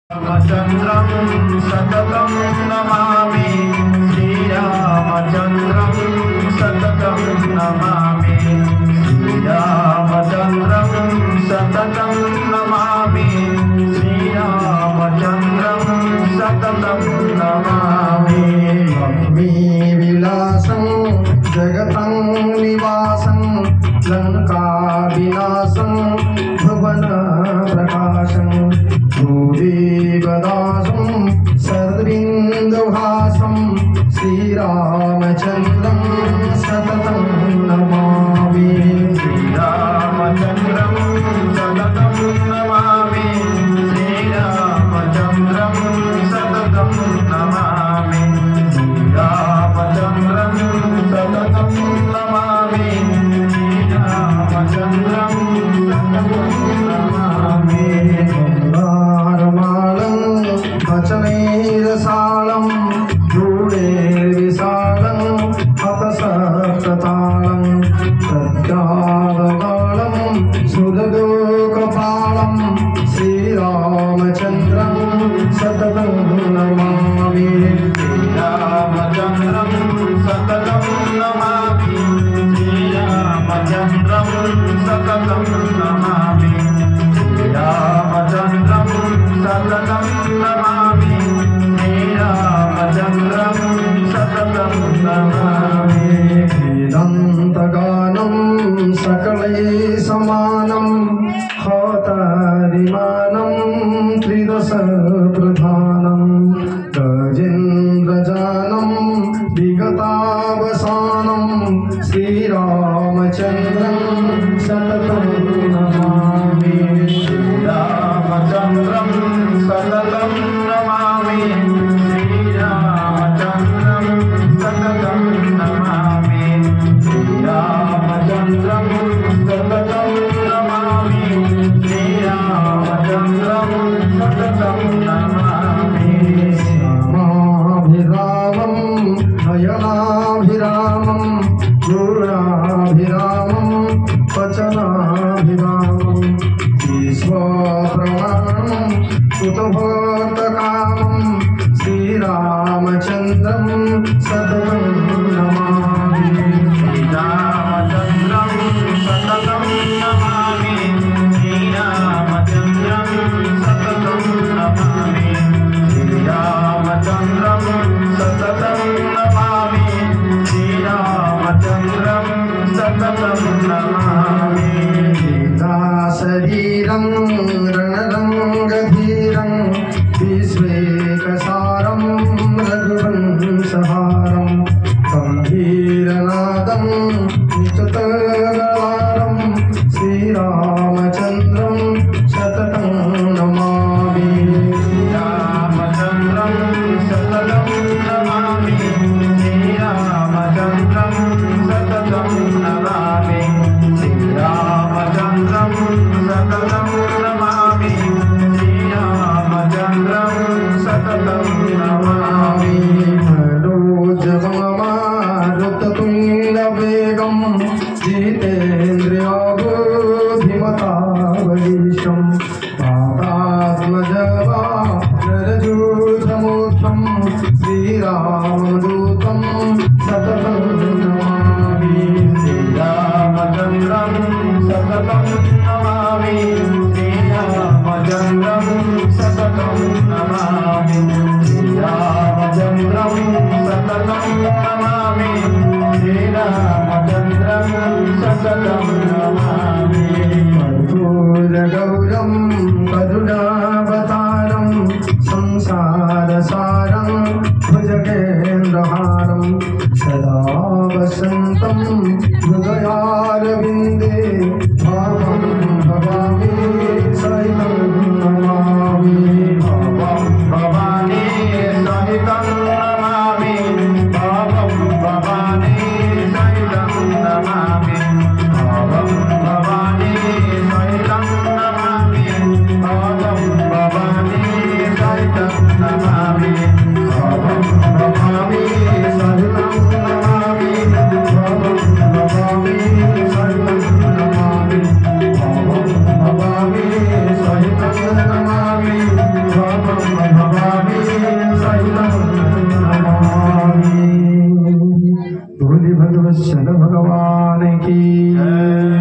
रामचन्द्रं सततं नमामि श्रीरामचन्द्रं सततं नमामि श्रीरामचन्द्रं सततं नमामि श्रीरामचन्द्रं सततं नमामि लक्ष्मी विलासं जगतं निवासं लंका विनाशं भुवन प्रकाशं भूदेवदासं सर्विन्दुहासं श्रीरामचन्द्रं सततं नमामि श्रीरामचन्द्रं सततं नमामि श्रीरामचन्द्रं सततं नमामि श्रीरामचन्द्रं सततं नमामि श्रीरामचन्द्रं सततं नमामि अचलैरसालं धूलेर्विशालं हतसप्ततालं प्रत्यागतालं सुरलोकपालं श्रीरामचन्द्रं सततं नमामि श्रीरामचन्द्रं सततं नमामि श्रीरामचन्द्रं सततं नमामि श्रीरामचन्द्रं सततं नमामि श्रीरामचन्द्रं सततं नमामि वेदान्तगानं सकलै समानं होतारिमानं त्रिदश प्रधानं गजेन्द्रजानं विगतावसानं श्रीरामचन्द्रं सततं नमामि श्रीरामचन्द्रं सततं नमामि श्रीरामचन्द्रं सततं नमामि श्रीरामचन्द्रं सततं नमामि श्रीरामचन्द्रं सततं नमामि श्यामाभिरामं नयनाभिरामं गुणाभिरामं वचनाभिरामं ईश्वरप्रमाणं सुतभक्तकामं श्रीरामचन्द्रं सततं नमामि श्रीरामचन्द्रं सततं नमामि श्रीरामचन्द्रं सततं नमामि श्रीरामचन्द्रं सततं नमामि श्रीरामचन्द्रं सततं नमामि शरीरं रणरङ्गधीरं विश्वेकसारं रघुवंशहारं गम्भीरनादं निचतगलारं श्रीरामचन्द्रं सततं नमामि श्रीरामचन्द्रं सततं नमामि श्रीरामचन्द्रं सततं नमामि श्रीरामचन्द्रं सततं नमामि श्रीरामचन्द्रं सततं नमामि मनोजवमारुततुल्यवेगं जितेन्द्रियोऽबुद्धिमतावलीशं पादात्मजवानरजूतमूर्तं श्रीरामदूतं सततं नमामि श्रीरामचन्द्रं सततं नमामि श्रीरामचन्द्रं सततं नमामि श्रीरामचन्द्रं सततं नमामि श्रीरामचन्द्रं सततं नमामि कर्पूरगौरं करुणावतारं संसारसारं भुजगेन्द्रहारं सदा वसन्तं हृदयारविन्दे भावं भवामि सहितं नमामि भावं भवानी सहितं नमामि भावं भवानी सहितं नमामि वत्सल भगवान की